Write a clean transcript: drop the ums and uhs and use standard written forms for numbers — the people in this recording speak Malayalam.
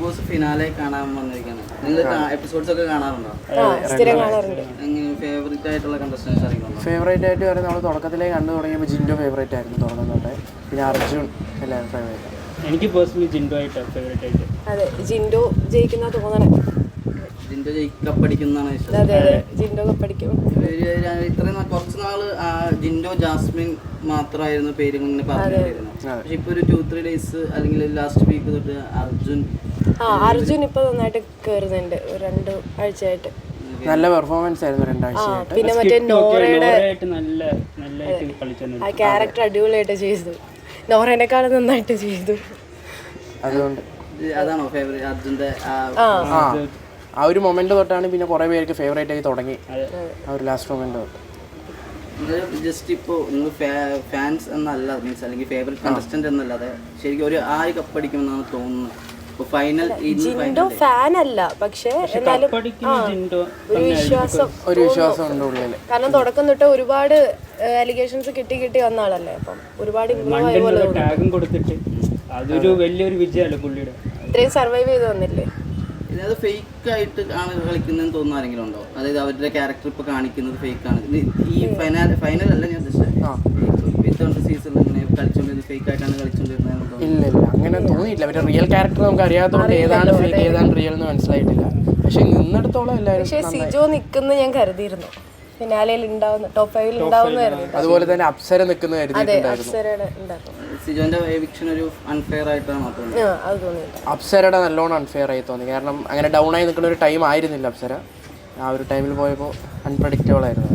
ബോസ് ഫിനാലെ കാണാൻ വന്നിരിക്കുകയാണ്. നിങ്ങൾ എപ്പിസോഡ്സ് ഒക്കെ കാണാറുണ്ടോ? ഫേവറേറ്റ് ആയിട്ടുള്ള കണ്ടസ്റ്റൻസ് അറിയുന്നുണ്ടോ? ഫേവറേറ്റ് ആയിട്ട് പറയുന്നത് നമ്മൾ തുടക്കത്തിലേ കണ്ടു തുടങ്ങിയപ്പോൾ ജിൻഡോ ഫേവറേറ്റ് ആയിരുന്നു തുടക്കം തൊട്ടേ. പിന്നെ അർജുൻ എല്ലാവരും ഫേവറേറ്റ്. എനിക്ക് പേഴ്സണലി ജിൻഡോ ആയിട്ട് ഫേവറേറ്റ് ആയിട്ട്. അതെ, ജിൻഡോ ജയിക്കുന്ന തോന്നണേ. ജിൻഡോ കപ്പടിക്കുന്നതാണ് ഇഷ്ടം. അതെ അതെ, ജിൻഡോ കപ്പടിക്കും. ഇത്രയും കുറച്ച് നാള് ജിൻഡോ ജാസ്മിൻ മാത്രമായിരുന്നു പേര് ഇങ്ങനെ പറഞ്ഞിരുന്നു. പക്ഷെ ഇപ്പൊ ഒരു 2-3 ഡേയ്സ് അല്ലെങ്കിൽ ലാസ്റ്റ് വീക്ക് തൊട്ട് അർജുൻ ഇപ്പൊ നന്നായിട്ട് കേറുന്നുണ്ട്. 2 ആഴ്ചയായിട്ട് നല്ല പെർഫോമൻസ് ആയിരുന്നു 2 ആഴ്ചയായിട്ട്. പിന്നെ മറ്റേ നോറയുടെ നല്ലതായിട്ട് കളിച്ചു. ആ ക്യാരക്ടർ അടിപൊളിയായിട്ട് ചെയ്തു. നോറേനേക്കാളും നന്നായിട്ട് ചെയ്തു. അതുകൊണ്ട് അതാണോ ഫേവറേറ്റ് അർജുന്റെ? ആ ഒരു മൊമെന്റ് തൊട്ടാണ് പിന്നെ കുറെ പേർക്ക് ഫേവറേറ്റ് ആയി തുടങ്ങി. ആ ഒരു ലാസ്റ്റ് മൊമെന്റ് തൊട്ട് ജസ്റ്റ് ഇപ്പോൾ നിങ്ങൾ ഫാൻസ് എന്നല്ല മീൻസ് അല്ലെങ്കിൽ ഫേവറേറ്റ് കണ്ടസ്റ്റന്റ് എന്നല്ലാതെ ശരിക്കും ഒരു ആര് കപ്പടിക്കുമെന്നാണ് തോന്നുന്നത്? ജിൻഡോ ഫാൻ അല്ല, പക്ഷേ എന്നാലും ഒരു വിശ്വാസം ഉണ്ട് ഉള്ളിൽ. കാരണം തുടക്കം തൊട്ട് ഒരുപാട് അലിഗേഷൻസ് കിട്ടി വന്ന ആളല്ലേ. അപ്പം ഒരുപാട് ടാഗും കൊടുത്തിട്ട് അതൊരു വലിയൊരു വിജയമല്ലേ പുള്ളിയുടെ. ഇത്രയും സർവൈവ് ചെയ്ത് വന്നില്ലേ. ഇത് ഫേക്ക് ആയിട്ട് ആണ് കളിക്കുന്നതെന്ന് തോന്നുന്ന ആരെങ്കിലും ഉണ്ടോ? അതായത് അവരുടെ ക്യാരക്ടർ ഇപ്പൊ കാണിക്കുന്നത് ഫേക്ക് ആണ്. ഈ ഫൈനൽ അല്ല, ഞാൻ ജസ്റ്റ് സീസണിൽ ഇങ്ങനെ കളിച്ചോണ്ടിരുന്നത് ഫേക്ക് ആയിട്ടാണ് കളിച്ചോണ്ടിരുന്നത്. ഇല്ല അങ്ങനെ തോന്നിയില്ല. അവരുടെ റിയൽ ക്യാരക്ടർ നമുക്ക് അറിയാത്തതുകൊണ്ട് ഏതാണ് ഫേക്ക് ഏതാണ് റിയൽ എന്ന് മനസ്സിലായിട്ടില്ല. പക്ഷെ നിന്നിടത്തോളം എല്ലാവരും. പക്ഷേ സിജോ നിൽക്കുന്ന ഞാൻ കരുതിയിരുന്നു, ഫിനാലയിൽ ഉണ്ടാവുന്ന ടോപ്പ് 5 ഉണ്ടാവുന്നതായിരുന്നു. അതുപോലെ തന്നെ അപ്സര നിൽക്കുന്ന കരുതിയിട്ടുണ്ടായിരുന്നു. സിജോന്റെ എവിക്ഷൻ ഒരു അൺഫെയർ ആയിട്ടാണ് അപ്സരയുടെ നല്ലോണം അൺഫെയർ ആയി തോന്നി. കാരണം അങ്ങനെ ഡൗൺ ആയി നിൽക്കുന്ന ഒരു ടൈം ആയിരുന്നില്ല അപ്സര. ആ ഒരു ടൈമിൽ പോയപ്പോൾ അൺപ്രഡിക്റ്റബിൾ ആയിരുന്നു.